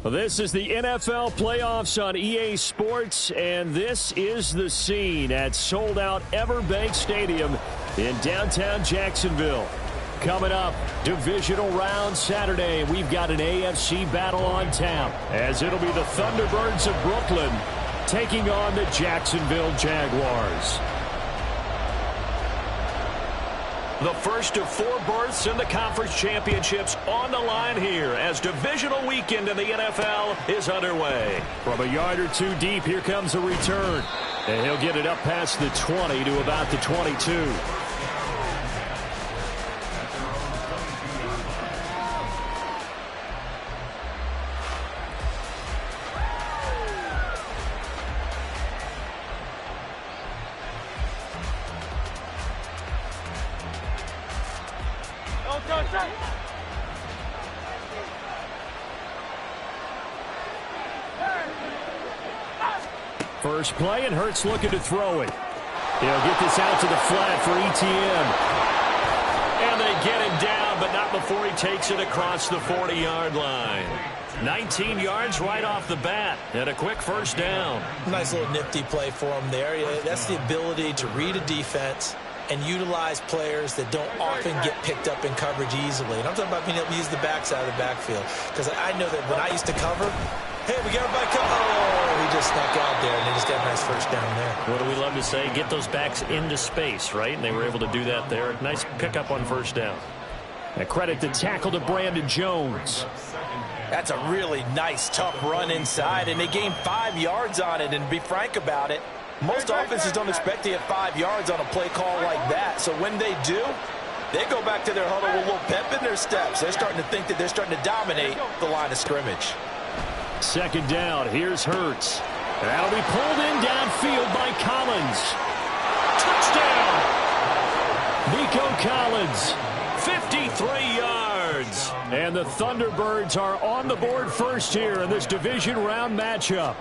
Well, this is the NFL Playoffs on EA Sports, and this is the scene at sold-out Everbank Stadium in downtown Jacksonville. Coming up, divisional round Saturday. We've got an AFC battle on tap, as it'll be the Thunderbirds of Brooklyn taking on the Jacksonville Jaguars. The first of 4 berths in the conference championships on the line here as divisional weekend in the NFL is underway. From a yard or two deep, here comes a return. And he'll get it up past the 20 to about the 22. First play, and Hurts looking to throw it. He'll get this out to the flat for ETN. And they get him down, but not before he takes it across the 40-yard line. 19 yards right off the bat, and a quick first down. Nice little nifty play for him there. That's the ability to read a defense and utilize players that don't often get picked up in coverage easily. And I'm talking about being able to use the backs out of the backfield. Because I know that when I used to cover, hey, we got everybody covered. Oh, he just snuck out there, and they just got a nice first down there. What do we love to say? Get those backs into space, right? And they were able to do that there. Nice pickup on first down. And credit the tackle to Brandon Jones. That's a really nice, tough run inside, and they gained 5 yards on it. And to be frank about it, most offenses don't expect to get 5 yards on a play call like that. So when they do, they go back to their huddle with a little pep in their steps. They're starting to think that they're starting to dominate the line of scrimmage. Second down, here's Hurts. That'll be pulled in downfield by Collins. Touchdown! Nico Collins, 53 yards. And the Thunderbirds are on the board first here in this division round matchup.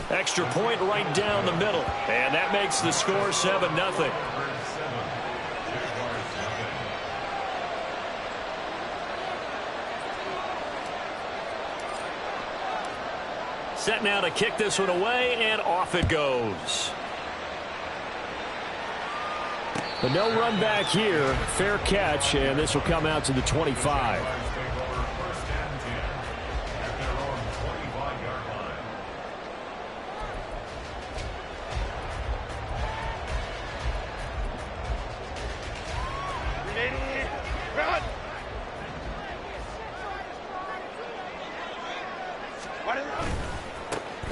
Extra point right down the middle. And that makes the score 7-0. Set now to kick this one away, and off it goes. But no run back here. Fair catch, and this will come out to the 25.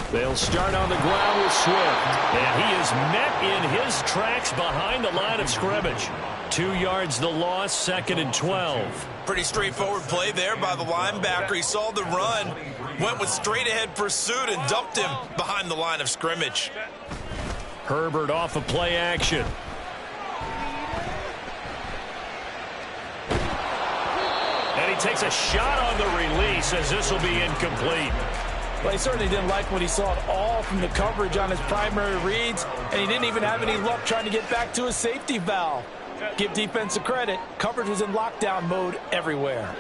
They'll start on the ground with Swift. And he is met in his tracks behind the line of scrimmage. 2 yards the loss, 2nd and 12. Pretty straightforward play there by the linebacker. He saw the run, went with straight-ahead pursuit, and dumped him behind the line of scrimmage. Herbert off of play action. And he takes a shot on the release as this will be incomplete. Well, he certainly didn't like what he saw at all from the coverage on his primary reads, and he didn't even have any luck trying to get back to his safety valve. Give defensive credit. Coverage was in lockdown mode everywhere.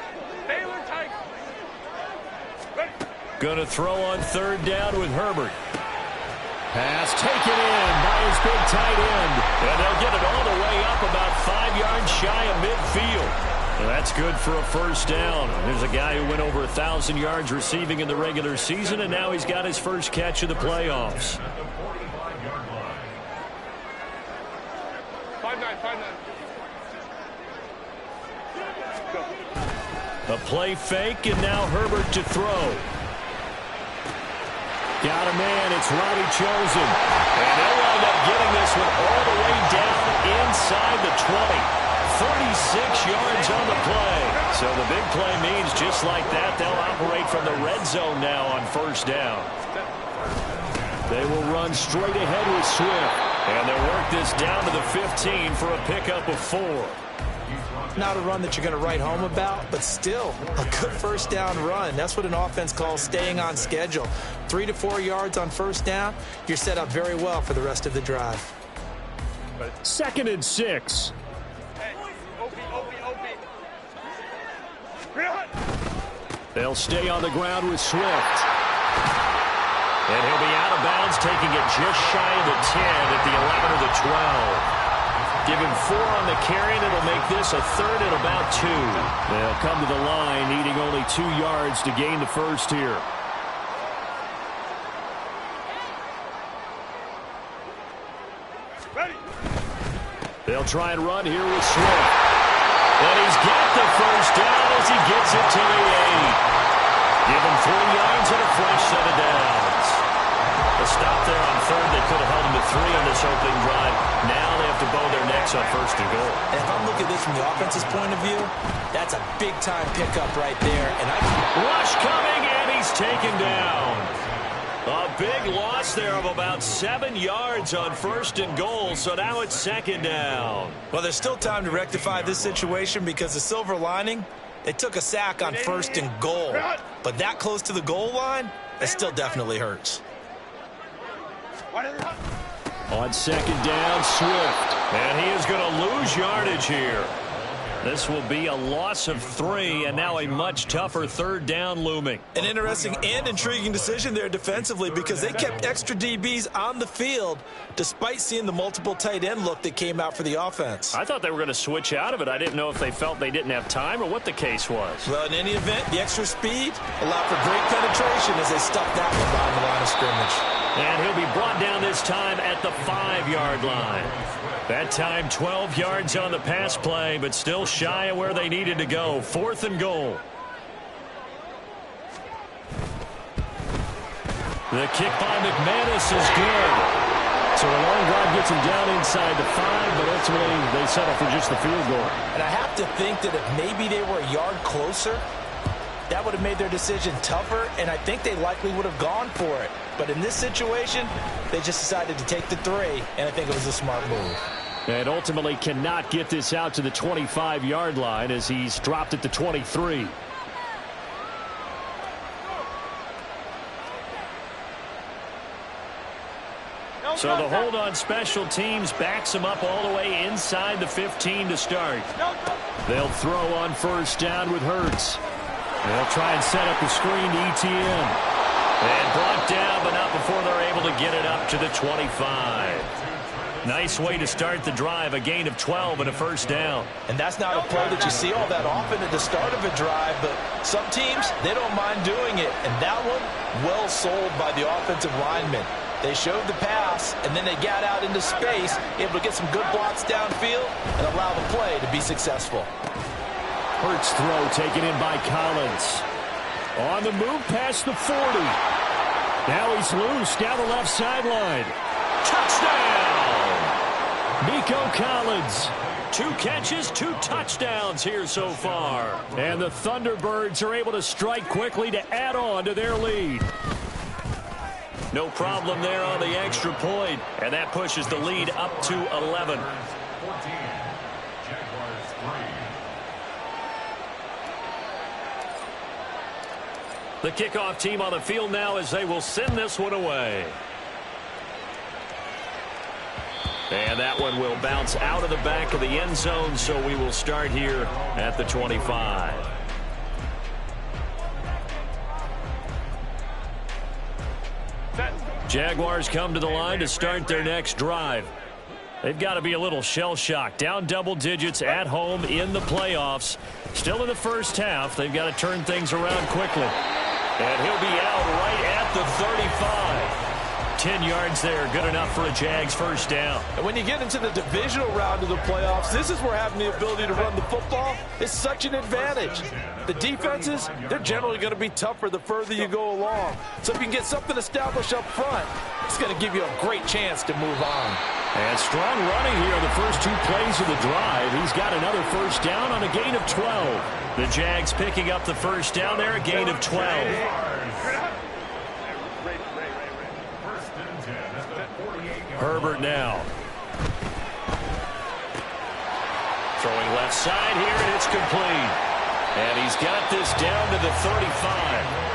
Going to throw on third down with Herbert. Pass taken in by his big tight end. And they'll get it all the way up about 5 yards shy of midfield. And that's good for a first down. There's a guy who went over 1,000 yards receiving in the regular season, and now he's got his first catch of the playoffs. 5-9. A play fake, and now Herbert to throw. Got a man, it's Robbie Chosen. And they'll wind up getting this one all the way down inside the 20. 36 yards on the play. So the big play means just like that, they'll operate from the red zone now on first down. They will run straight ahead with Swift. And they'll work this down to the 15 for a pickup of 4. Not a run that you're going to write home about, but still a good first down run. That's what an offense calls staying on schedule. 3 to 4 yards on first down, you're set up very well for the rest of the drive. 2nd and 6. They'll stay on the ground with Swift. And he'll be out of bounds, taking it just shy of the 10 at the 11 or the 12. Give him 4 on the carry, and it'll make this a third and about 2. They'll come to the line, needing only 2 yards to gain the first here. Ready. They'll try and run here with Swift. And he's got the first down as he gets it to the 8. Give him 3 yards and a fresh set of downs. A stop there on third. They could have held him to 3 on this opening drive. Now they have to bow their necks on first and goal. And if I'm looking at this from the offense's point of view, that's a big-time pickup right there. And Rush coming, and he's taken down. A big loss there of about 7 yards on first and goal, so now it's second down. Well, there's still time to rectify this situation because the silver lining, they took a sack on first and goal. But that close to the goal line, it still definitely hurts. On second down, Swift. And he is going to lose yardage here. This will be a loss of 3, and now a much tougher third down looming. An interesting and intriguing decision there defensively because they kept extra DBs on the field despite seeing the multiple tight end look that came out for the offense. I thought they were going to switch out of it. I didn't know if they felt they didn't have time or what the case was. Well, in any event, the extra speed allowed for great penetration as they stuffed that one behind the line of scrimmage. And he'll be brought down this time at the 5-yard line. That time 12 yards on the pass play, but still shy of where they needed to go. 4th and goal. The kick by McManus is good. So a long drive gets him down inside the 5, but ultimately they settle for just the field goal. And I have to think that if maybe they were a yard closer, that would have made their decision tougher, and I think they likely would have gone for it. But in this situation, they just decided to take the 3, and I think it was a smart move. And ultimately cannot get this out to the 25-yard line as he's dropped at the 23. So the hold on special teams backs him up all the way inside the 15 to start. They'll throw on first down with Hurts. They'll try and set up the screen to ETN. And brought down, but not before they're able to get it up to the 25. Nice way to start the drive, a gain of 12 and a first down. And that's not a play that you see all that often at the start of a drive, but some teams, they don't mind doing it. And that one, well sold by the offensive lineman. They showed the pass, and then they got out into space, able to get some good blocks downfield and allow the play to be successful. Hurts throw taken in by Collins. On the move past the 40. Now he's loose down the left sideline. Touchdown! Nico Collins. 2 catches, 2 touchdowns here so far. And the Thunderbirds are able to strike quickly to add on to their lead. No problem there on the extra point. And that pushes the lead up to 11. The kickoff team on the field now as they will send this one away. And that one will bounce out of the back of the end zone, so we will start here at the 25. Jaguars come to the line to start their next drive. They've got to be a little shell-shocked. Down double digits at home in the playoffs. Still in the first half. They've got to turn things around quickly. And he'll be out right at the 35. 10 yards there, good enough for a Jags first down. And when you get into the divisional round of the playoffs, this is where having the ability to run the football is such an advantage. The defenses, they're generally going to be tougher the further you go along. So if you can get something established up front, it's going to give you a great chance to move on. And strong running here on the first 2 plays of the drive. He's got another first down on a gain of 12. The Jags picking up the first down there, a gain of 12. Herbert now. Throwing left side here, and it's complete. And he's got this down to the 35.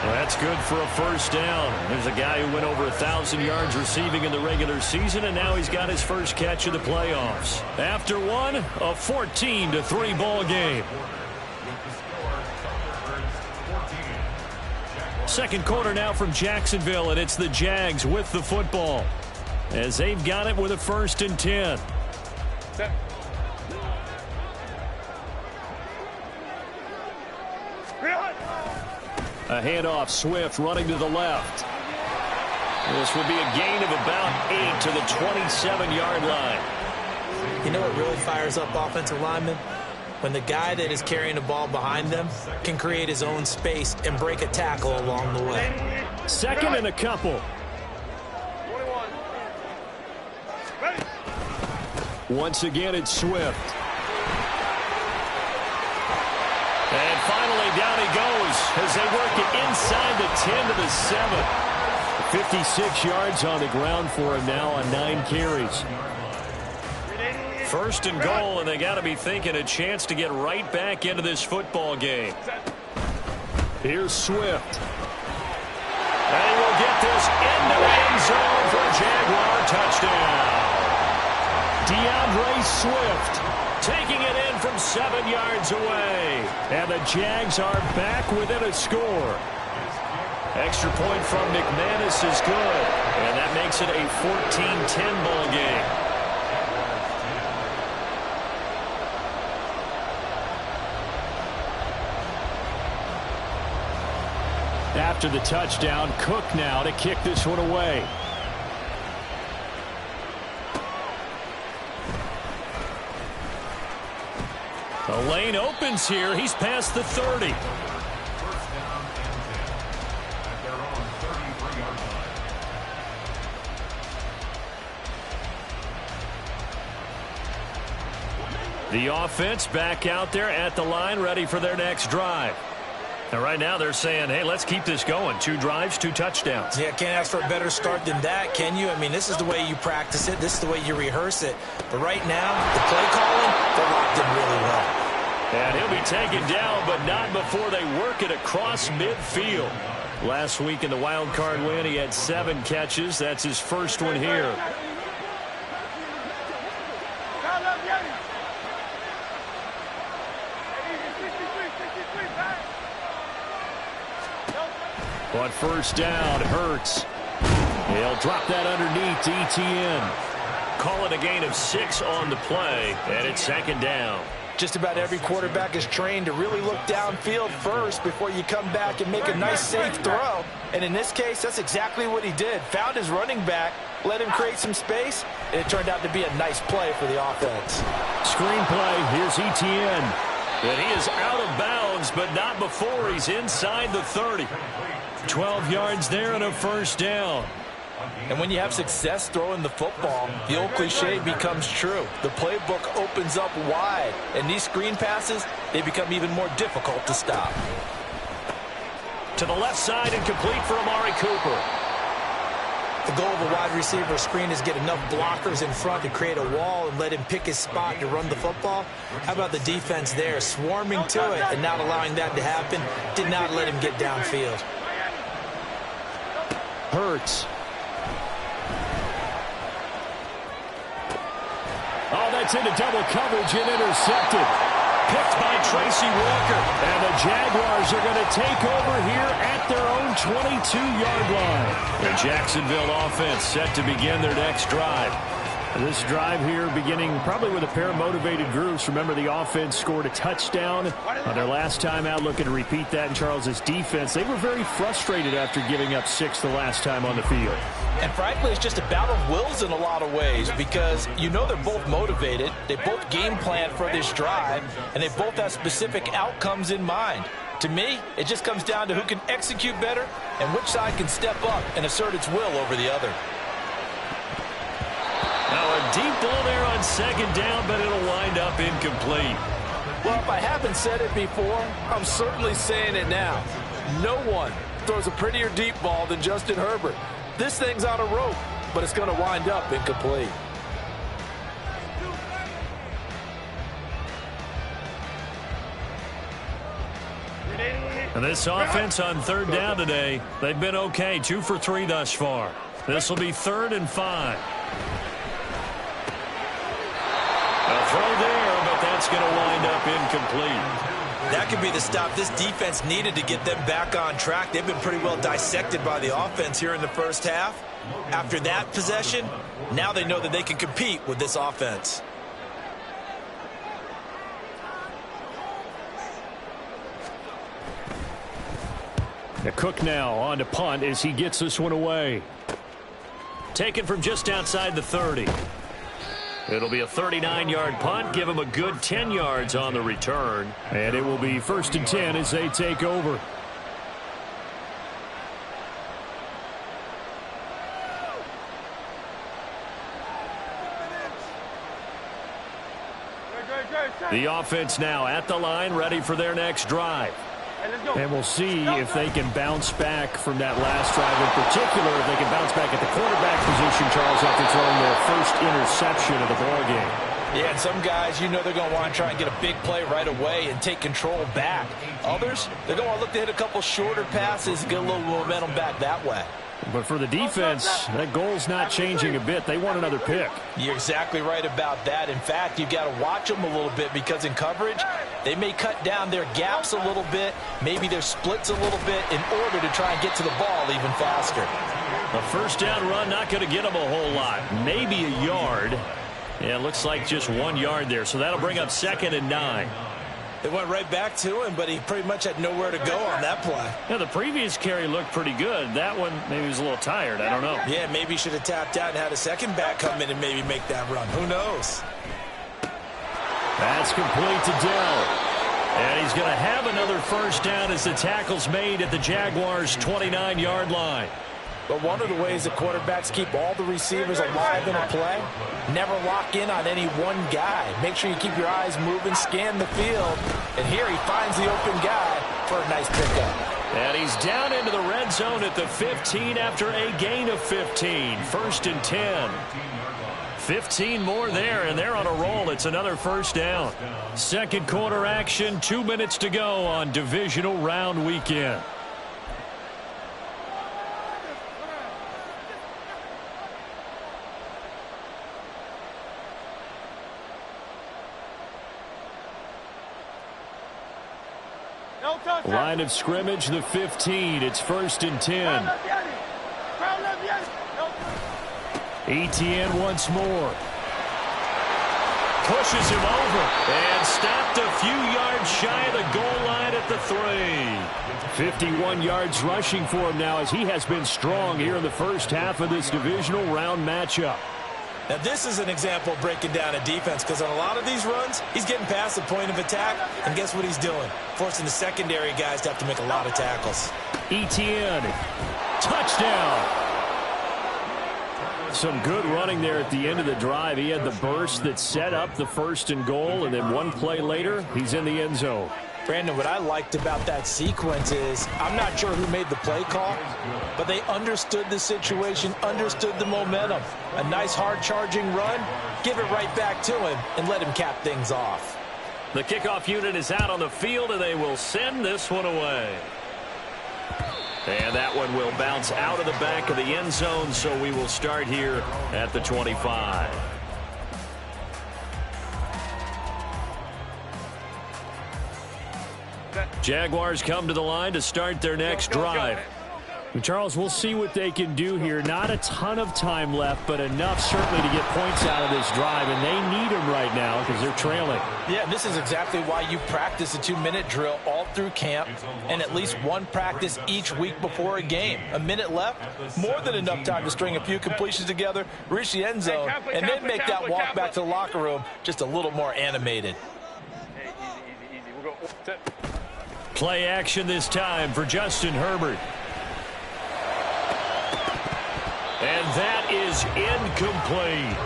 Well, that's good for a first down. There's a guy who went over 1,000 yards receiving in the regular season, and now he's got his first catch of the playoffs. After one, a 14-3 ball game. Second quarter now from Jacksonville, and it's the Jags with the football as they've got it with a 1st and 10. A handoff, Swift running to the left. This will be a gain of about 8 to the 27-yard line. You know what really fires up offensive linemen? When the guy that is carrying the ball behind them can create his own space and break a tackle along the way. 2nd and a couple. Once again, it's Swift. And finally, down he goes as they work it inside the 10 to the 7. 56 yards on the ground for him now on 9 carries. 1st and goal, and they got to be thinking a chance to get right back into this football game. Here's Swift. And he will get this into the end zone for a Jaguar touchdown. DeAndre Swift taking it in from 7 yards away. And the Jags are back within a score. Extra point from McManus is good. And that makes it a 14-10 ball game. After the touchdown, Cook now to kick this one away. The lane opens here. He's past the 30. The offense back out there at the line, ready for their next drive. And right now they're saying, hey, let's keep this going. 2 drives, 2 touchdowns. Yeah, can't ask for a better start than that, can you? I mean, this is the way you practice it. This is the way you rehearse it. But right now, the play calling, they're locked in really well. And he'll be taken down, but not before they work it across midfield. Last week in the wild card win, he had 7 catches. That's his first one here. On 1st down, Hurts. He'll drop that underneath to Etienne. Call it a gain of 6 on the play, and it's 2nd down. Just about every quarterback is trained to really look downfield first before you come back and make a nice, safe throw. And in this case, that's exactly what he did. Found his running back, let him create some space, and it turned out to be a nice play for the offense. Screenplay, here's Etienne. And he is out of bounds, but not before he's inside the 30. 12 yards there and a 1st down. And when you have success throwing the football, the old cliche becomes true. The playbook opens up wide, and these screen passes, they become even more difficult to stop. To the left side and complete for Amari Cooper. The goal of a wide receiver screen is get enough blockers in front to create a wall and let him pick his spot to run the football. How about the defense there, swarming to it and not allowing that to happen? Did not let him get downfield. Hurts. Oh, that's into double coverage and intercepted. Picked by Tracy Walker. And the Jaguars are going to take over here at their own 22-yard line. The Jacksonville offense set to begin their next drive. This drive here beginning probably with a pair of motivated groups. Remember, the offense scored a touchdown on their last time out, looking to repeat that in Charles's defense. They were very frustrated after giving up 6 the last time on the field. And frankly, it's just a battle of wills in a lot of ways because you know they're both motivated. They both game plan for this drive, and they both have specific outcomes in mind. To me, it just comes down to who can execute better and which side can step up and assert its will over the other. Now a deep ball there on 2nd down, but it'll wind up incomplete. Well, if I haven't said it before, I'm certainly saying it now. No one throws a prettier deep ball than Justin Herbert. This thing's on a rope, but it's going to wind up incomplete. And this offense on 3rd down today, they've been okay. 2 for 3 thus far. This will be 3rd and 5. A throw there, but that's going to wind up incomplete. That could be the stop this defense needed to get them back on track. They've been pretty well dissected by the offense here in the first half. After that possession, now they know that they can compete with this offense. The Cook now on to punt as he gets this one away. Taken from just outside the 30. It'll be a 39-yard punt. Give him a good 10 yards on the return. And it will be 1st and 10 as they take over. The offense now at the line, ready for their next drive. And we'll see if they can bounce back from that last drive. In particular, if they can bounce back at the quarterback position, Charles, after throwing their first interception of the ballgame. Yeah, and some guys, you know they're going to want to try and get a big play right away and take control back. Others, they're going to look to hit a couple shorter passes and get a little momentum back that way. But for the defense, that goal's not changing a bit. They want another pick. You're exactly right about that. In fact, you've got to watch them a little bit because in coverage, they may cut down their gaps a little bit, maybe their splits a little bit in order to try and get to the ball even faster. A first down run, not going to get them a whole lot. Maybe a yard. Yeah, it looks like just 1 yard there. So that'll bring up 2nd and 9. They went right back to him, but he pretty much had nowhere to go on that play. Yeah, the previous carry looked pretty good. That one, maybe he was a little tired. I don't know. Yeah, maybe he should have tapped out and had a second back come in and maybe make that run. Who knows? That's complete to Dell. And he's going to have another first down as the tackle's made at the Jaguars' 29-yard line. But one of the ways that quarterbacks keep all the receivers alive in a play, never lock in on any one guy. Make sure you keep your eyes moving, scan the field. And here he finds the open guy for a nice pickup. And he's down into the red zone at the 15 after a gain of 15. 1st and 10. 15 more there, and they're on a roll. It's another first down. Second quarter action, 2 minutes to go on divisional round weekend. Line of scrimmage, the 15. It's 1st and 10. Etienne once more. Pushes him over and stopped a few yards shy of the goal line at the 3. 51 yards rushing for him now as he has been strong here in the first half of this divisional round matchup. Now, this is an example of breaking down a defense because on a lot of these runs, he's getting past the point of attack, and guess what he's doing? Forcing the secondary guys to have to make a lot of tackles. Etienne, touchdown. Some good running there at the end of the drive. He had the burst that set up the 1st and goal, and then one play later, he's in the end zone. Brandon, what I liked about that sequence is I'm not sure who made the play call, but they understood the situation, understood the momentum. A nice hard-charging run, give it right back to him, and let him cap things off. The kickoff unit is out on the field, and they will send this one away. And that one will bounce out of the back of the end zone, so we will start here at the 25. Jaguars come to the line to start their next drive. Charles, we'll see what they can do here. Not a ton of time left, but enough certainly to get points out of this drive, and they need them right now because they're trailing. Yeah, this is exactly why you practice a 2-minute drill all through camp and at least one practice each week before a game. A minute left, more than enough time to string a few completions together, reach the end zone, and then make that walk back to the locker room just a little more animated. Play action this time for Justin Herbert. And that is incomplete.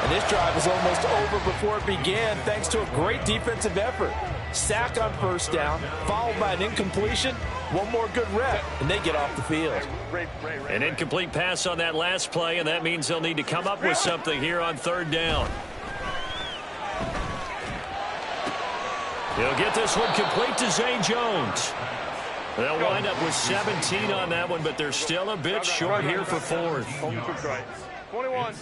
And this drive was almost over before it began thanks to a great defensive effort. Sack on first down, followed by an incompletion. One more good rep, and they get off the field. An incomplete pass on that last play, and that means they'll need to come up with something here on 3rd down. He'll get this one complete to Zay Jones. They'll wind up with 17 on that one, but they're still a bit short here for 4th. 21.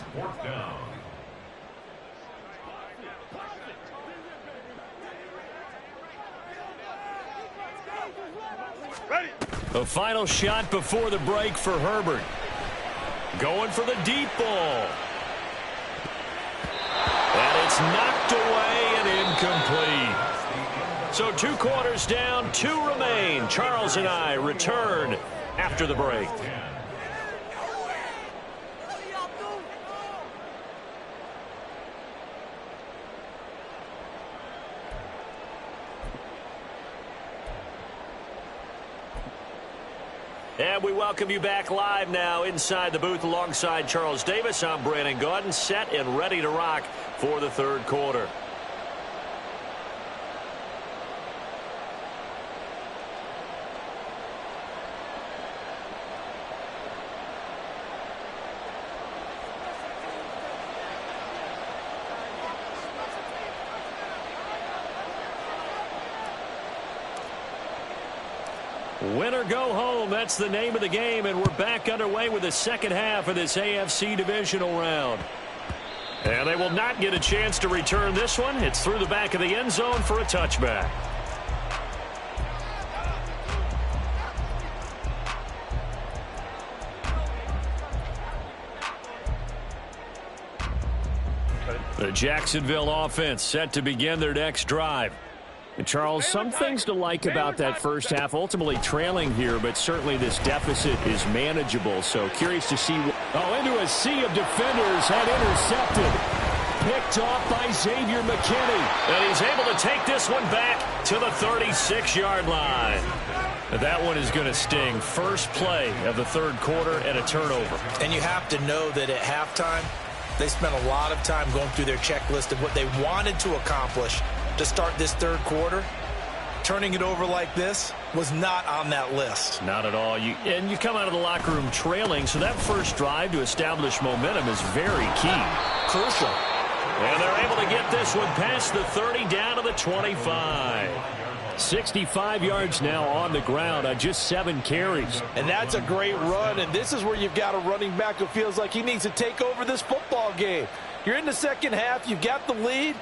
Ready. A final shot before the break for Herbert. Going for the deep ball. And it's knocked away and incomplete. So 2 quarters down, 2 remain. Charles and I return after the break. And we welcome you back live now inside the booth alongside Charles Davis. I'm Brandon Gaudin, set and ready to rock for the third quarter. Win or go home, that's the name of the game, and we're back underway with the second half of this AFC divisional round. And they will not get a chance to return this one. It's through the back of the end zone for a touchback. The Jacksonville offense set to begin their next drive. And Charles, some things to like about that first half, ultimately trailing here, but certainly this deficit is manageable. So curious to see. Into a sea of defenders, had intercepted. Picked off by Xavier McKinney. And he's able to take this one back to the 36-yard line. That one is going to sting. First play of the third quarter and a turnover. And you have to know that at halftime, they spent a lot of time going through their checklist of what they wanted to accomplish to start this third quarter. Turning it over like this was not on that list. Not at all. You come out of the locker room trailing, so that first drive to establish momentum is very key. Crucial. And they're able to get this one past the 30 down to the 25. 65 yards now on the ground on just 7 carries. And that's a great run, and this is where you've got a running back who feels like he needs to take over this football game. You're in the second half, you've got the lead.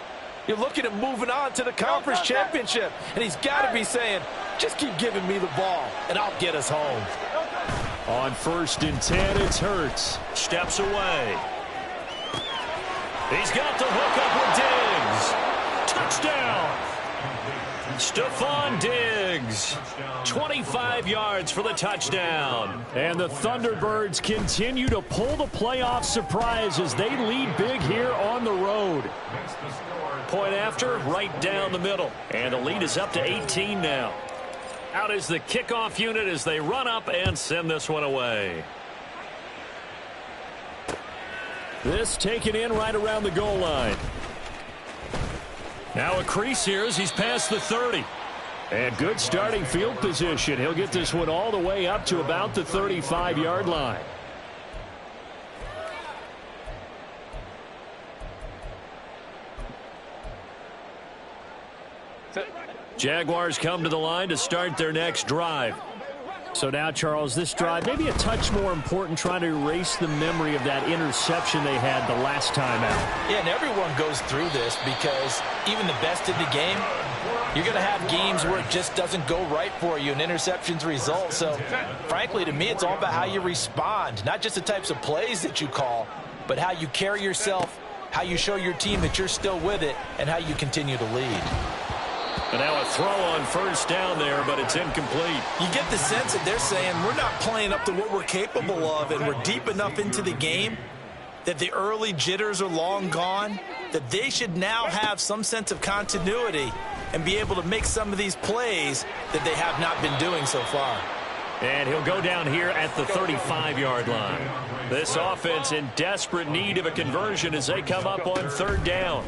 You're looking at moving on to the conference championship. And he's got to be saying, just keep giving me the ball, and I'll get us home. On 1st and 10, it's Hurts. Steps away. He's got the hook up with Diggs. Touchdown. Stephon Diggs. 25 yards for the touchdown. And the Thunderbirds continue to pull the playoff surprise as they lead big here on the road. Point after, right down the middle. And the lead is up to 18 now. Out is the kickoff unit as they run up and send this one away. This taken in right around the goal line. Now a crease here as he's past the 30. And good starting field position. He'll get this one all the way up to about the 35-yard line. Jaguars come to the line to start their next drive. So now, Charles, this drive maybe a touch more important, trying to erase the memory of that interception they had the last time out. Yeah, and everyone goes through this because even the best in the game, you're going to have games where it just doesn't go right for you and interceptions result. So, frankly, to me, it's all about how you respond, not just the types of plays that you call, but how you carry yourself, how you show your team that you're still with it, and how you continue to lead. And now a throw on 1st down there, but it's incomplete. You get the sense that they're saying we're not playing up to what we're capable of, and we're deep enough into the game that the early jitters are long gone, that they should now have some sense of continuity and be able to make some of these plays that they have not been doing so far. And he'll go down here at the 35-yard line. This offense in desperate need of a conversion as they come up on 3rd down.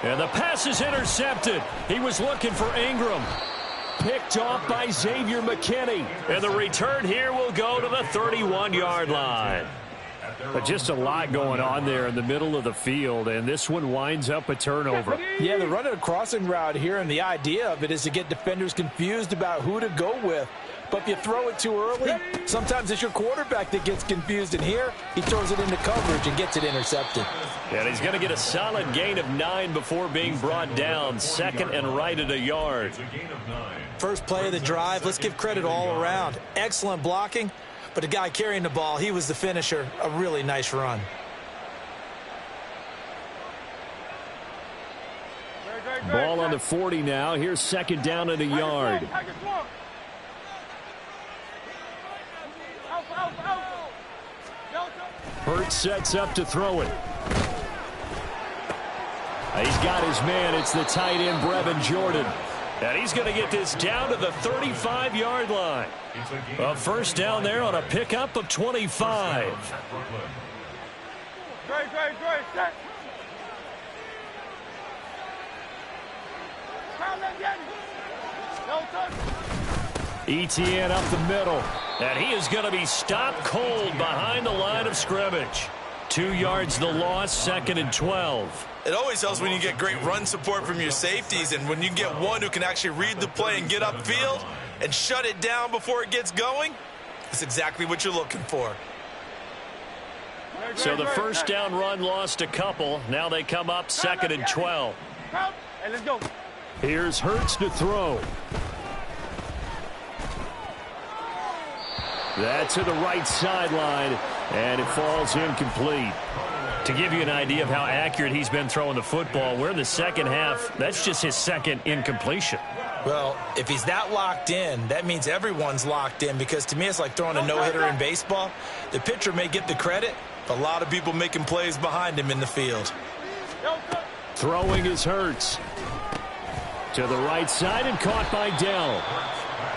And the pass is intercepted. He was looking for Ingram. Picked off by Xavier McKinney. And the return here will go to the 31-yard line. But just a lot going on there in the middle of the field, and this one winds up a turnover. Yeah, they're running a crossing route here, and the idea of it is to get defenders confused about who to go with. But if you throw it too early, sometimes it's your quarterback that gets confused, and here he throws it into coverage and gets it intercepted. And he's going to get a solid gain of 9 before being brought down. Second and right at a yard. First play of the drive, let's give credit all around. Excellent blocking, but the guy carrying the ball, he was the finisher. A really nice run. Ball on the 40 now. Here's second down at a yard. Hurts sets up to throw it. He's got his man. It's the tight end, Brevin Jordan. And he's going to get this down to the 35-yard line. A first down there on a pickup of 25. Great. Set. ETN up the middle. And he is going to be stopped cold behind the line of scrimmage. 2 yards the loss, second and 12. It always helps when you get great run support from your safeties, and when you get one who can actually read the play and get upfield and shut it down before it gets going, that's exactly what you're looking for. So the first down run lost a couple. Now they come up second and 12. Hey, let's go. Here's Hurts to throw. That's to the right sideline, and it falls incomplete. To give you an idea of how accurate he's been throwing the football, we're in the second half. That's just his second incompletion. Well, if he's that locked in, that means everyone's locked in, because to me it's like throwing a no-hitter in baseball. The pitcher may get the credit, but a lot of people making plays behind him in the field. Throwing is Hurts. To the right side and caught by Dell.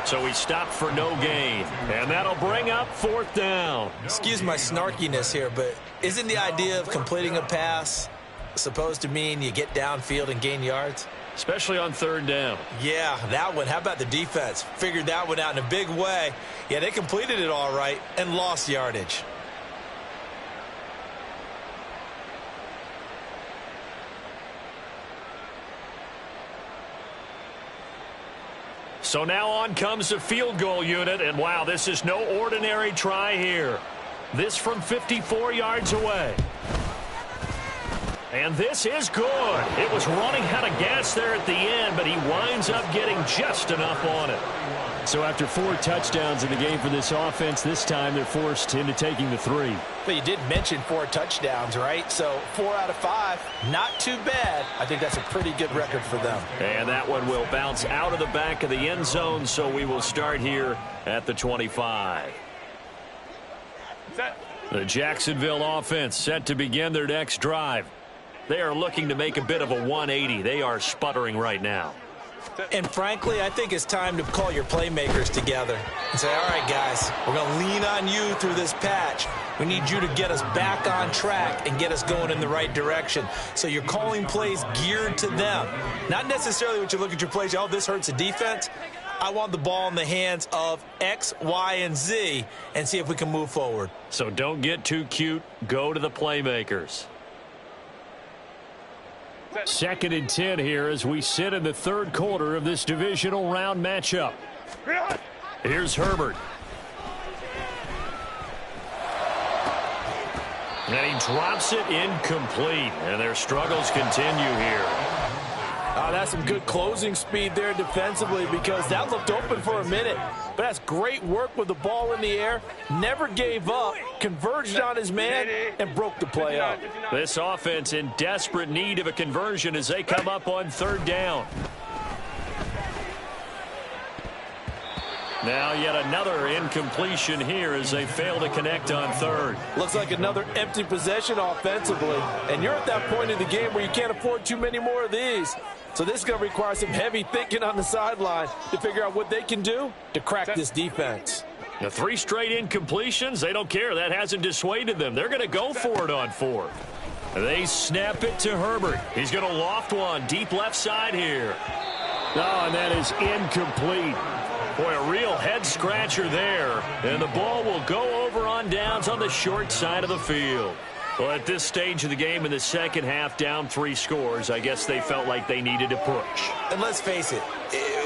So he stopped for no gain. And that'll bring up fourth down. Excuse my snarkiness here, but isn't the idea of completing a pass supposed to mean you get downfield and gain yards? Especially on third down. Yeah, that one. How about the defense? Figured that one out in a big way. Yeah, they completed it all right and lost yardage. So now on comes the field goal unit, and wow, this is no ordinary try here. This from 54 yards away. And this is good. It was running out of gas there at the end, but he winds up getting just enough on it. So after 4 touchdowns in the game for this offense, this time they're forced into taking the 3. But you did mention 4 touchdowns, right? So 4 out of 5, not too bad. I think that's a pretty good record for them. And that one will bounce out of the back of the end zone, so we will start here at the 25. Set. The Jacksonville offense set to begin their next drive. They are looking to make a bit of a 180. They are sputtering right now. And frankly, I think it's time to call your playmakers together and say, all right, guys, we're going to lean on you through this patch. We need you to get us back on track and get us going in the right direction. So you're calling plays geared to them. Not necessarily what you look at your plays, oh, this hurts the defense. I want the ball in the hands of X, Y, and Z and see if we can move forward. So don't get too cute. Go to the playmakers. Second and 10 here as we sit in the third quarter of this divisional round matchup. Here's Herbert. And he drops it incomplete. And their struggles continue here. That's some good closing speed there defensively, because that looked open for a minute. But that's great work with the ball in the air. Never gave up, converged on his man, and broke the play up. This offense in desperate need of a conversion as they come up on third down. Now yet another incompletion here as they fail to connect on third. Looks like another empty possession offensively. And you're at that point in the game where you can't afford too many more of these. So this is going to require some heavy thinking on the sideline to figure out what they can do to crack this defense. The 3 straight incompletions, they don't care. That hasn't dissuaded them. They're going to go for it on fourth. They snap it to Herbert. He's going to loft one deep left side here. Oh, and that is incomplete. Boy, a real head-scratcher there. And the ball will go over on downs on the short side of the field. Well, at this stage of the game in the second half, down 3 scores, I guess they felt like they needed to push. And let's face it,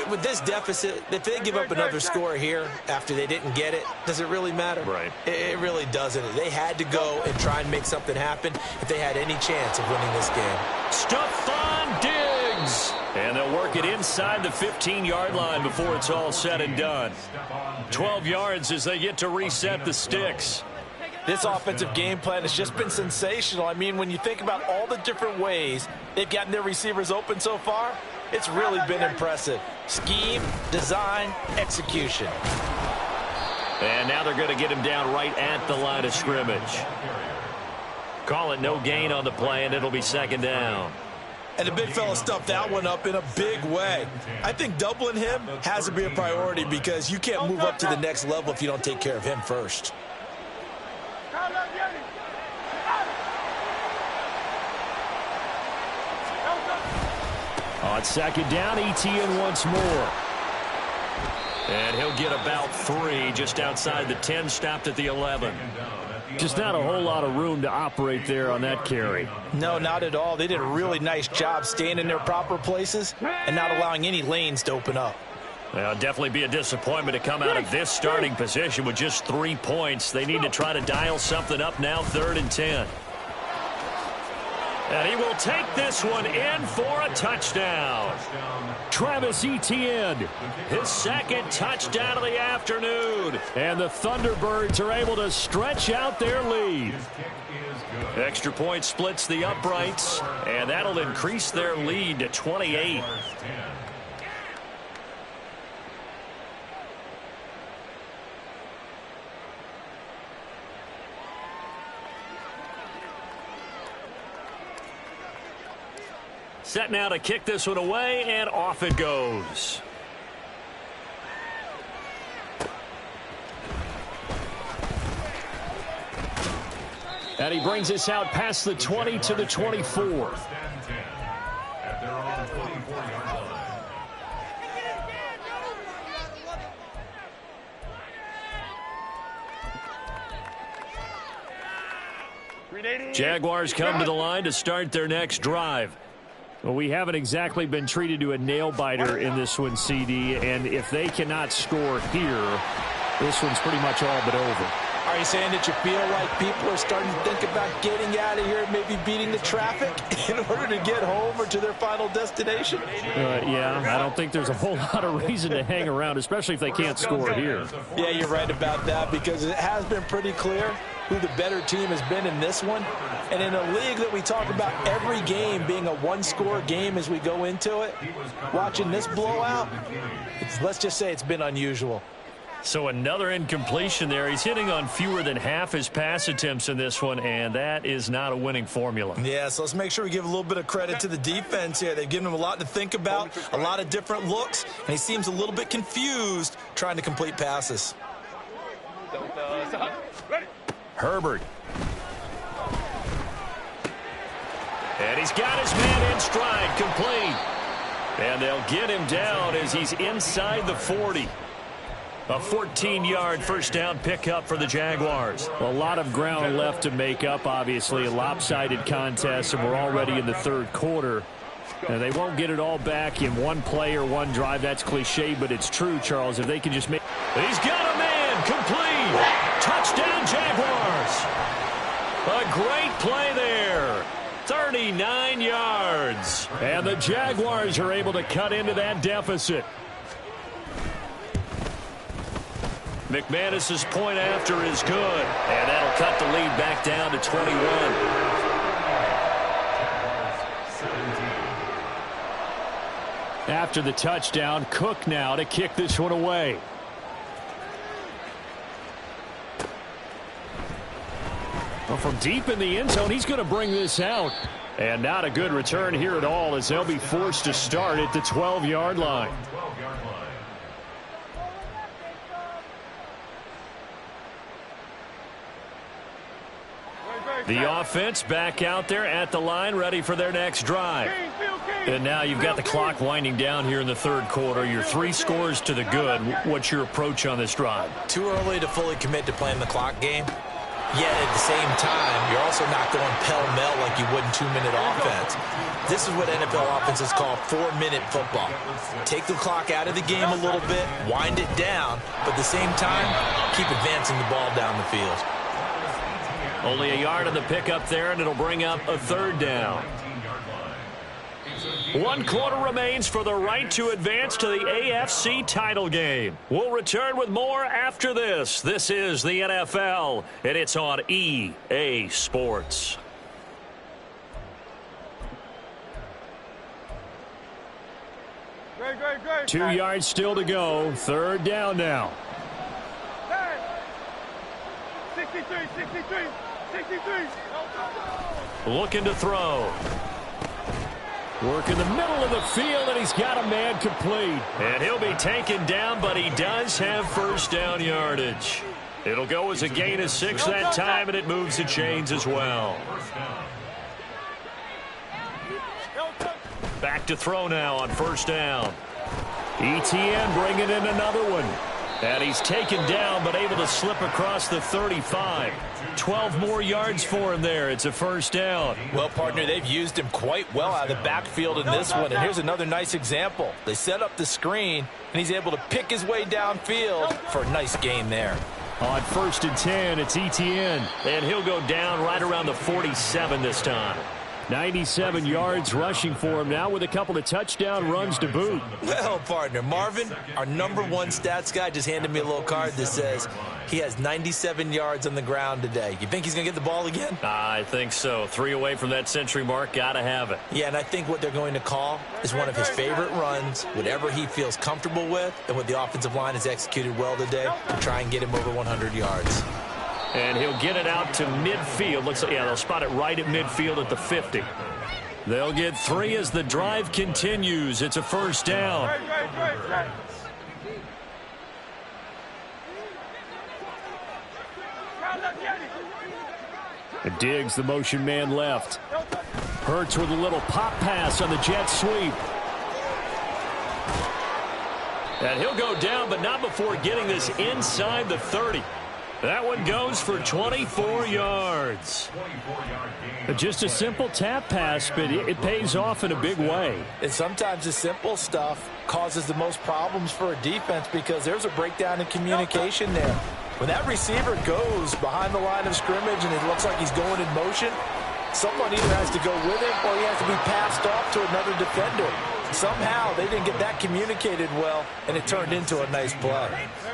with this deficit, if they give up another score here after they didn't get it, does it really matter? Right. It really doesn't. They had to go and try and make something happen if they had any chance of winning this game. Stephon Diggs. And they'll work it inside the 15-yard line before it's all said and done. 12 yards as they get to reset the sticks. This offensive game plan has just been sensational. I mean, when you think about all the different ways they've gotten their receivers open so far, it's really been impressive. Scheme, design, execution. And now they're going to get him down right at the line of scrimmage. Call it no gain on the play, and it'll be second down. And the big fella stuffed that one up in a big way. I think doubling him has to be a priority because you can't move up to the next level if you don't take care of him first. On second down, Etienne once more. And he'll get about 3 just outside the 10, stopped at the 11. Just not a whole lot of room to operate there on that carry. No, not at all. They did a really nice job staying in their proper places and not allowing any lanes to open up. Well, definitely be a disappointment to come out of this starting position with just 3 points. They need to try to dial something up now, 3rd and 10. And he will take this one in for a touchdown. Travis Etienne, his second touchdown of the afternoon. And the Thunderbirds are able to stretch out their lead. Extra point splits the uprights, and that'll increase their lead to 28. Set now to kick this one away, and off it goes. And he brings us out past the 20 to the 24. Jaguars come to the line to start their next drive. Well, we haven't exactly been treated to a nail-biter in this one, CD, and if they cannot score here, this one's pretty much all but over. Are you saying that you feel like people are starting to think about getting out of here and maybe beating the traffic in order to get home or to their final destination? Yeah, I don't think there's a whole lot of reason to hang around, especially if they can't score here. Yeah, you're right about that because it has been pretty clear who the better team has been in this one. And in a league that we talk about every game being a one-score game as we go into it, watching this blowout, let's just say it's been unusual. So another incompletion there. He's hitting on fewer than half his pass attempts in this one, and that is not a winning formula. Yeah, so let's make sure we give a little bit of credit to the defense here. They've given him a lot to think about, a lot of different looks, and he seems a little bit confused trying to complete passes. Herbert. And he's got his man in stride, complete. And they'll get him down as he's inside the 40. A 14-yard first down pickup for the Jaguars. A lot of ground left to make up, obviously. A lopsided contest, and we're already in the third quarter. And they won't get it all back in one play or one drive. That's cliche, but it's true, Charles. If they can just make... He's got a man, complete. Touchdown, Jaguars. A great play there. 39 yards. And the Jaguars are able to cut into that deficit. McManus's point after is good. And that'll cut the lead back down to 21. After the touchdown, Cook now to kick this one away. Well, from deep in the end zone, he's going to bring this out. And not a good return here at all as they'll be forced to start at the 12-yard line. The offense back out there at the line, ready for their next drive. And now you've got the clock winding down here in the third quarter. Your 3 scores to the good. What's your approach on this drive? Too early to fully commit to playing the clock game. Yet at the same time, you're also not going pell-mell like you would in 2-minute offense. This is what NFL offenses call 4-minute football. Take the clock out of the game a little bit, wind it down, but at the same time, keep advancing the ball down the field. Only a yard on the pickup there, and it'll bring up a third down. 1 quarter remains for the right to advance to the AFC title game. We'll return with more after this. This is the NFL, and it's on EA Sports. Great. 2 yards still to go. Third down now. 63. Looking to throw. Work in the middle of the field, and he's got a man complete. And he'll be taken down, but he does have first down yardage. It'll go as a gain of 6 that time, and it moves the chains as well. Back to throw now on first down. ETN bringing in another one. And he's taken down, but able to slip across the 35. 12 more yards for him there. It's a first down. Well, partner, they've used him quite well out of the backfield in this one. And here's another nice example. They set up the screen, and he's able to pick his way downfield for a nice gain there. On 1st and 10, it's ETN. And he'll go down right around the 47 this time. 97 yards rushing for him now with a couple of touchdown runs to boot. Well, partner, Marvin, our #1 stats guy, just handed me a little card that says he has 97 yards on the ground today. You think he's going to get the ball again? I think so. 3 away from that century mark. Got to have it. Yeah, and I think what they're going to call is one of his favorite runs, whatever he feels comfortable with, and what the offensive line has executed well today to try and get him over 100 yards. And he'll get it out to midfield. Looks like, yeah, they'll spot it right at midfield at the 50. They'll get 3 as the drive continues. It's a first down. And Diggs, the motion man left. Hurts with a little pop pass on the jet sweep. And he'll go down, but not before getting this inside the 30. That one goes for 24 yards. Just a simple tap pass, but it pays off in a big way. And sometimes the simple stuff causes the most problems for a defense because there's a breakdown in communication there. When that receiver goes behind the line of scrimmage and it looks like he's going in motion, someone either has to go with him or he has to be passed off to another defender. Somehow they didn't get that communicated well, and it turned into a nice play.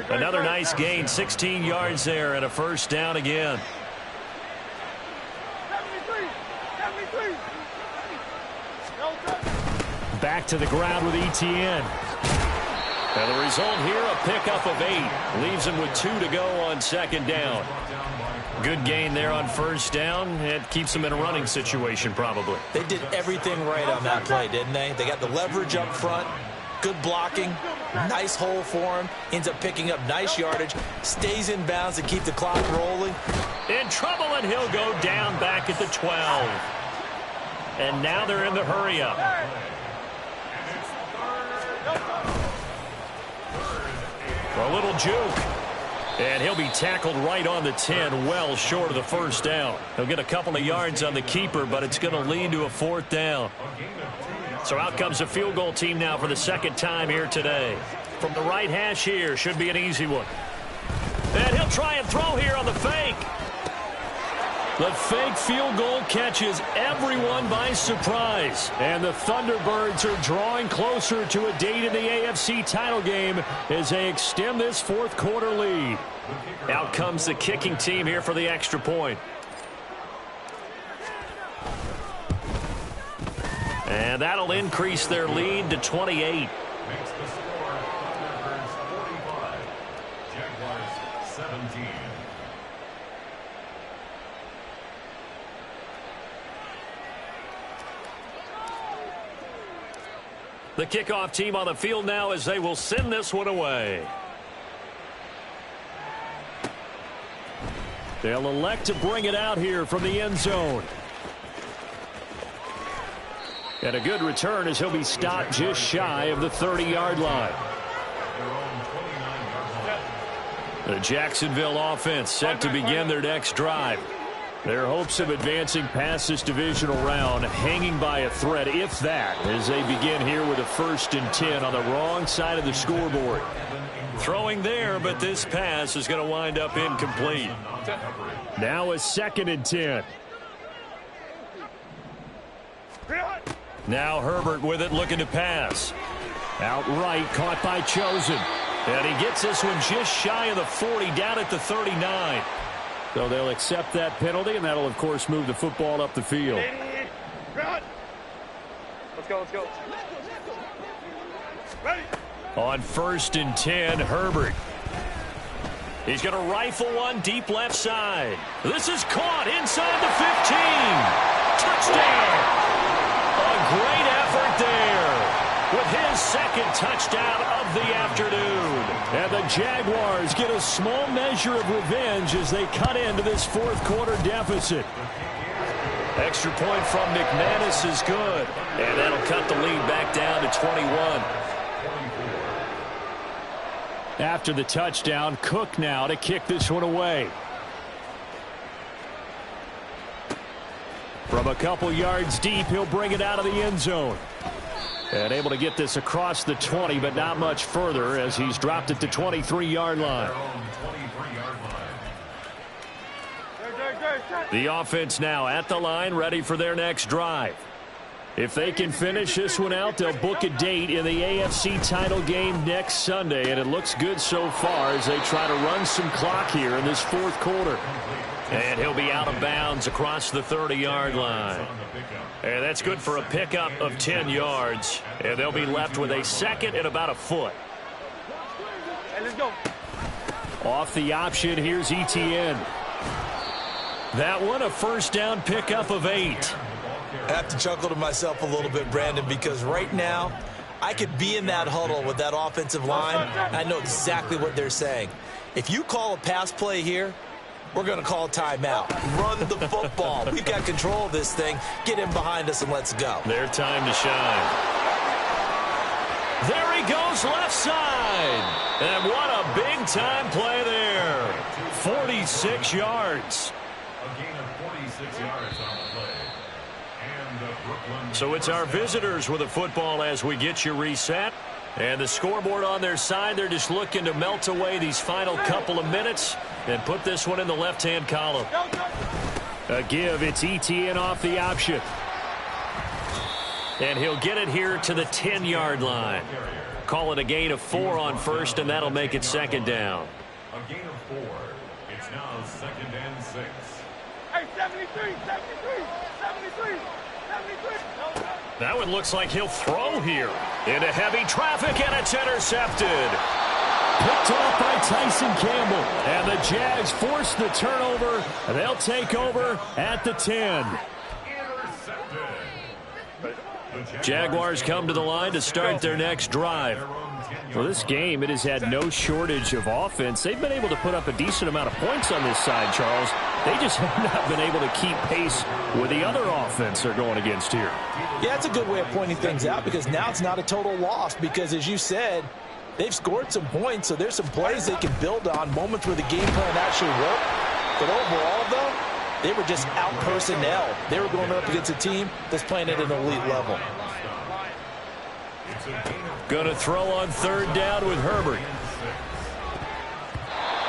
Another nice gain, 16 yards there, and a first down again. 73. Back to the ground with ETN. And the result here, a pickup of 8. Leaves him with 2 to go on second down. Good gain there on first down. It keeps them in a running situation, probably. They did everything right on that play, didn't they? They got the leverage up front, good blocking, nice hole for him, ends up picking up nice yardage, stays in bounds to keep the clock rolling. In trouble, and he'll go down back at the 12. And now they're in the hurry-up. A little juke. And he'll be tackled right on the 10, well short of the first down. He'll get a couple of yards on the keeper, but it's going to lead to a 4th down. So out comes the field goal team now for the second time here today. From the right hash here, should be an easy one. And he'll try and throw here on the fake. The fake field goal catches everyone by surprise. And the Thunderbirds are drawing closer to a date in the AFC title game as they extend this 4th quarter lead. Out comes the kicking team here for the extra point. And that'll increase their lead to 28. The kickoff team on the field now as they will send this one away. They'll elect to bring it out here from the end zone. And a good return as he'll be stopped just shy of the 30-yard line. The Jacksonville offense set to begin their next drive. Their hopes of advancing past this divisional round hanging by a thread, if that, as they begin here with a 1st and 10 on the wrong side of the scoreboard. Throwing there, but this pass is going to wind up incomplete. Now a 2nd and 10. Now Herbert with it, looking to pass. Outright, caught by Chosen. And he gets this one just shy of the 40, down at the 39. So they'll accept that penalty, and that'll, of course, move the football up the field. Let's go, let's go. Ready. On 1st and 10, Herbert. He's going to rifle one deep left side. This is caught inside the 15. Touchdown. A great effort there with his 2nd touchdown of the afternoon. And the Jaguars get a small measure of revenge as they cut into this 4th quarter deficit. Extra point from McManus is good. And that'll cut the lead back down to 21. After the touchdown, Cook now to kick this one away. From a couple yards deep, he'll bring it out of the end zone. And able to get this across the 20, but not much further as he's dropped it to 23-yard line. The offense now at the line, ready for their next drive. If they can finish this one out, they'll book a date in the AFC title game next Sunday, and it looks good so far as they try to run some clock here in this 4th quarter. And he'll be out of bounds across the 30-yard line. And that's good for a pickup of 10 yards. And they'll be left with a 2nd and about a foot. Hey, let's go. Off the option, here's Etienne. That one, a 1st down pickup of 8. I have to chuckle to myself a little bit, Brandon, because right now I could be in that huddle with that offensive line. I know exactly what they're saying. If you call a pass play here, we're going to call a timeout. Run the football. We've got control of this thing. Get in behind us and let's go. Their time to shine. There he goes, left side. And what a big-time play there. 46 yards. A gain of 46 yards on the play. So it's our visitors with a football as we get you reset. And the scoreboard on their side, they're just looking to melt away these final couple of minutes and put this one in the left-hand column. A give, it's Etienne off the option. And he'll get it here to the 10-yard line. Call it a gain of 4 on 1st, and that'll make it 2nd down. A gain of 4. It's now 2nd and 6. Hey, 73, 73, 73, 73. That one looks like he'll throw here. Into heavy traffic, and it's intercepted. Picked off by Tyson Campbell. And the Jags force the turnover. They'll take over at the 10. Jaguars come to the line to start their next drive. Well, this game, it has had no shortage of offense. They've been able to put up a decent amount of points on this side, Charles. They just have not been able to keep pace with the other offense they're going against here. Yeah, it's a good way of pointing things out because now it's not a total loss because, as you said, they've scored some points, so there's some plays they can build on, moments where the game plan actually worked. But overall, though, they were just out personnel. They were going up against a team that's playing at an elite level. Going to throw on 3rd down with Herbert.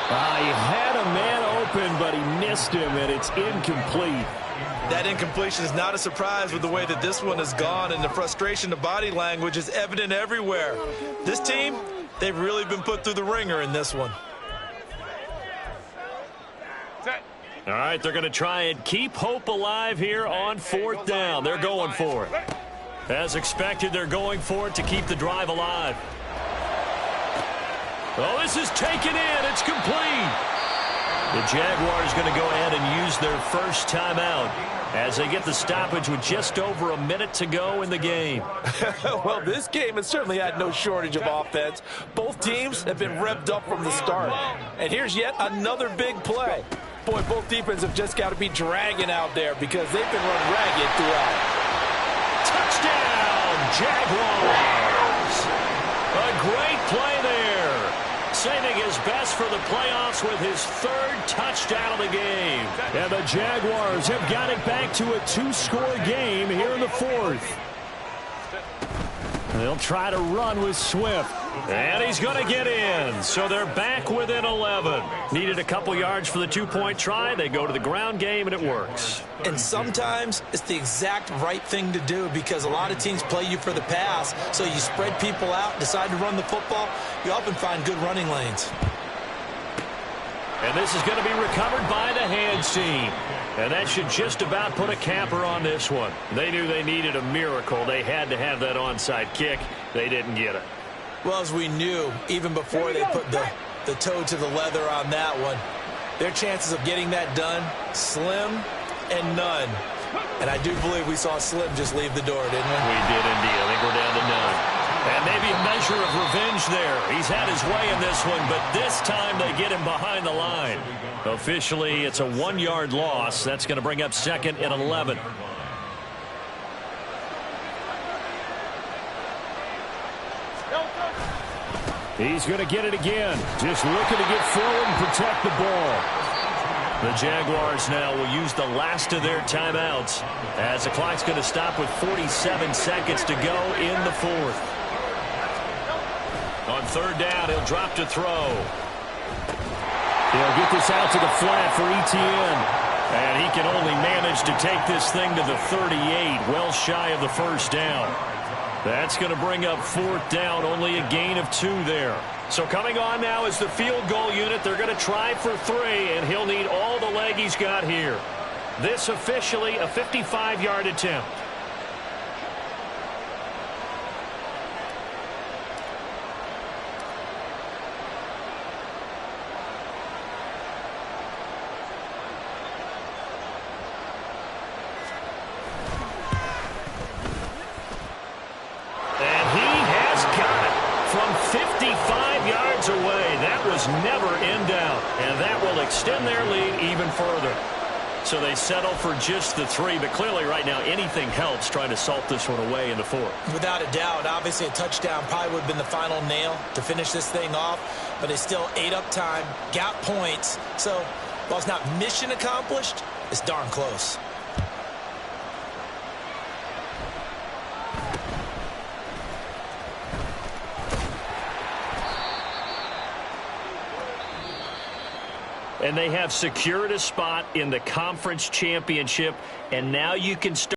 He had a man open, but he missed him, and it's incomplete. That incompletion is not a surprise with the way that this one has gone, and the frustration, the body language is evident everywhere. This team, they've really been put through the ringer in this one. All right, they're going to try and keep hope alive here on 4th down. They're going for it. As expected, they're going for it to keep the drive alive. Oh, this is taken in. It's complete. The Jaguars going to go ahead and use their first timeout as they get the stoppage with just over a minute to go in the game. Well, this game has certainly had no shortage of offense. Both teams have been revved up from the start. And here's yet another big play. Boy, both defenses have just got to be dragging out there because they've been run ragged throughout. Touchdown, Jaguars! A great play there. saving his best for the playoffs with his third touchdown of the game. And the Jaguars have got it back to a 2-score game here in the fourth. They'll try to run with Swift. And he's going to get in. So they're back within 11. Needed a couple yards for the 2-point try. They go to the ground game, and it works. And sometimes it's the exact right thing to do because a lot of teams play you for the pass. So you spread people out, decide to run the football. You often find good running lanes. And this is going to be recovered by the hands team. And that should just about put a capper on this one. They knew they needed a miracle. They had to have that onside kick. They didn't get it. Well, as we knew, even before they put the toe to the leather on that one, their chances of getting that done, slim and none. And I do believe we saw Slim just leave the door, didn't we? We did indeed. I think we're down to none. And maybe a measure of revenge there. He's had his way in this one, but this time they get him behind the line. Officially, it's a 1-yard loss. That's going to bring up 2nd and 11. He's going to get it again. Just looking to get forward and protect the ball. The Jaguars now will use the last of their timeouts as the clock's going to stop with 47 seconds to go in the fourth. On 3rd down, he'll drop to throw. He'll get this out to the flat for Etienne. And he can only manage to take this thing to the 38, well shy of the 1st down. That's going to bring up 4th down, only a gain of 2 there. So coming on now is the field goal unit. They're going to try for 3, and he'll need all the leg he's got here. This officially a 55-yard attempt. Never in doubt, and that will extend their lead even further. So they settle for just the 3, but clearly right now anything helps trying to salt this one away in the 4th. Without a doubt, obviously a touchdown probably would have been the final nail to finish this thing off, but they still ate up time, got points. So while it's not mission accomplished, it's darn close. And they have secured a spot in the conference championship, and now you can start